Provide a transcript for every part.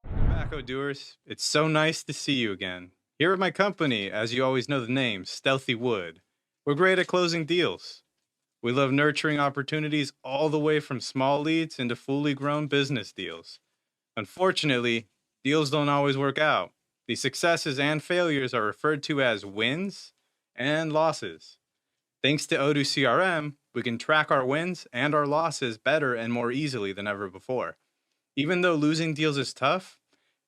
Tobacco doers, it's so nice to see you again. Here at my company, as you always know the name, Stealthy Wood. We're great at closing deals. We love nurturing opportunities all the way from small leads into fully grown business deals. Unfortunately, deals don't always work out. The successes and failures are referred to as wins and losses. Thanks to Odoo CRM, we can track our wins and our losses better and more easily than ever before. Even though losing deals is tough,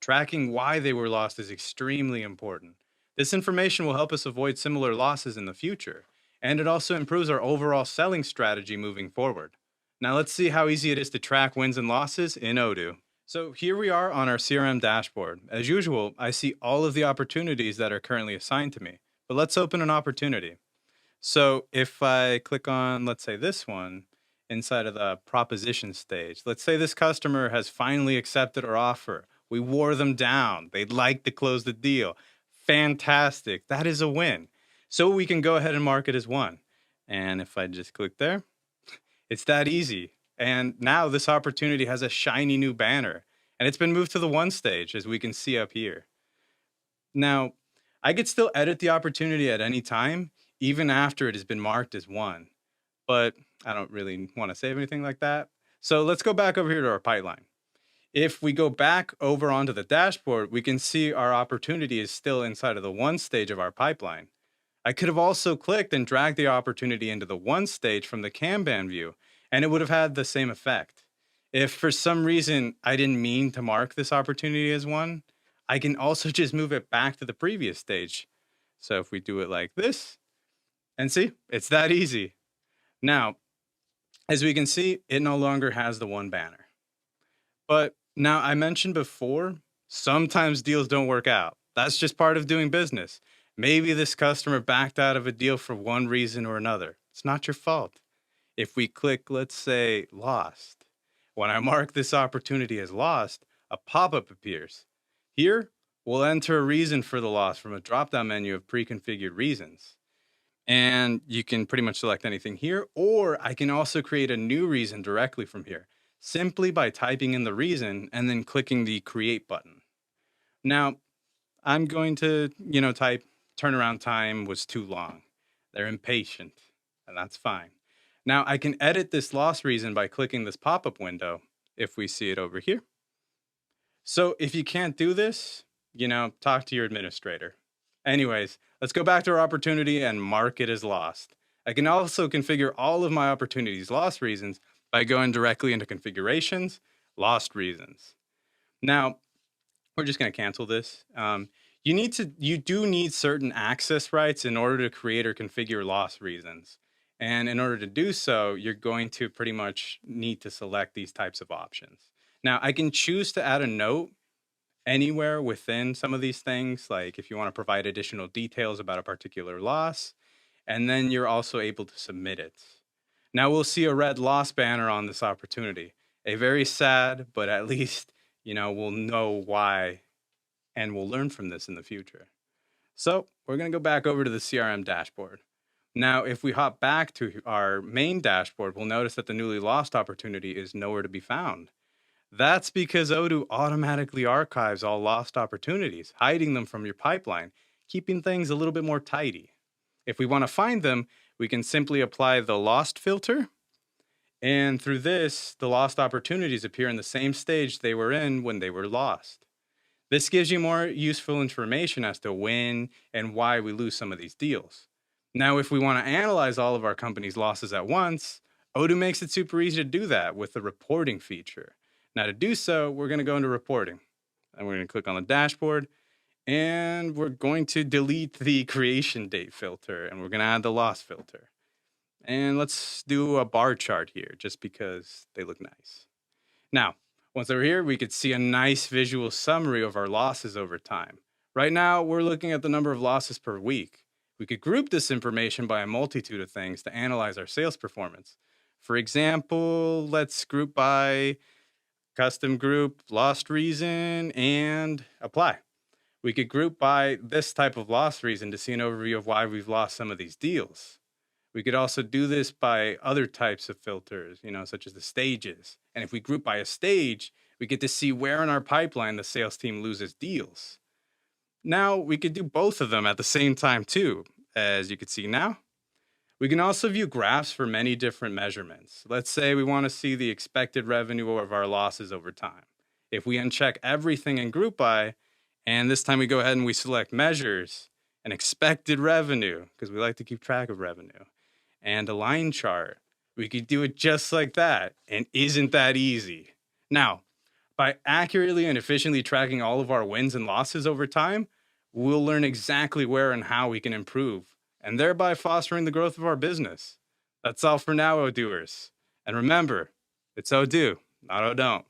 tracking why they were lost is extremely important. This information will help us avoid similar losses in the future, and it also improves our overall selling strategy moving forward. Now let's see how easy it is to track wins and losses in Odoo. So here we are on our CRM dashboard. As usual, I see all of the opportunities that are currently assigned to me, but let's open an opportunity. So if I click on, let's say this one, inside of the proposition stage, let's say this customer has finally accepted our offer. We wore them down. They'd like to close the deal. Fantastic. That is a win. So we can go ahead and mark it as one. And if I just click there, it's that easy. And now this opportunity has a shiny new banner. And it's been moved to the one stage, as we can see up here. Now, I could still edit the opportunity at any time, even after it has been marked as one. But I don't really want to save anything like that. So let's go back over here to our pipeline. If we go back over onto the dashboard, we can see our opportunity is still inside of the one stage of our pipeline. I could have also clicked and dragged the opportunity into the one stage from the Kanban view, and it would have had the same effect. If for some reason I didn't mean to mark this opportunity as one, I can also just move it back to the previous stage. So if we do it like this, and see, it's that easy. Now, as we can see, it no longer has the one banner. But now I mentioned before, sometimes deals don't work out. That's just part of doing business. Maybe this customer backed out of a deal for one reason or another. It's not your fault. If we click, let's say, lost, when I mark this opportunity as lost, a pop up appears. Here, we'll enter a reason for the loss from a drop down menu of pre configured reasons. And you can pretty much select anything here, or I can also create a new reason directly from here, simply by typing in the reason and then clicking the create button. Now, I'm going to, type turnaround time was too long. They're impatient, and that's fine. Now, I can edit this loss reason by clicking this pop-up window if we see it over here. So if you can't do this, talk to your administrator. Anyways, let's go back to our opportunity and mark it as lost. I can also configure all of my opportunities lost reasons by going directly into configurations, lost reasons. Now, we're just going to cancel this. You do need certain access rights in order to create or configure lost reasons. And in order to do so, you're going to pretty much need to select these types of options. Now, I can choose to add a note anywhere within some of these things, like if you want to provide additional details about a particular loss, and then you're also able to submit it. Now we'll see a red loss banner on this opportunity. A very sad, but at least, we'll know why and we'll learn from this in the future. So we're going to go back over to the CRM dashboard. Now, if we hop back to our main dashboard, we'll notice that the newly lost opportunity is nowhere to be found. That's because Odoo automatically archives all lost opportunities, hiding them from your pipeline, keeping things a little bit more tidy. If we want to find them, we can simply apply the lost filter. And through this, the lost opportunities appear in the same stage they were in when they were lost. This gives you more useful information as to when and why we lose some of these deals. Now, if we want to analyze all of our company's losses at once, Odoo makes it super easy to do that with the reporting feature. Now to do so, we're going to go into reporting and we're going to click on the dashboard and we're going to delete the creation date filter and we're going to add the loss filter. And let's do a bar chart here just because they look nice. Now, once they're here, we could see a nice visual summary of our losses over time. Right now, we're looking at the number of losses per week. We could group this information by a multitude of things to analyze our sales performance. For example, let's group by custom group, lost reason, and apply. We could group by this type of loss reason to see an overview of why we've lost some of these deals. We could also do this by other types of filters, such as the stages. And if we group by a stage, we get to see where in our pipeline the sales team loses deals. Now, we could do both of them at the same time, too. As you can see now, we can also view graphs for many different measurements. Let's say we want to see the expected revenue of our losses over time. If we uncheck everything in group by, and this time we go ahead and we select measures and expected revenue, because we like to keep track of revenue, and a line chart, we could do it just like that. And isn't that easy? Now, by accurately and efficiently tracking all of our wins and losses over time, we'll learn exactly where and how we can improve, and thereby fostering the growth of our business. That's all for now, O doers. And remember, it's O do, not O don't.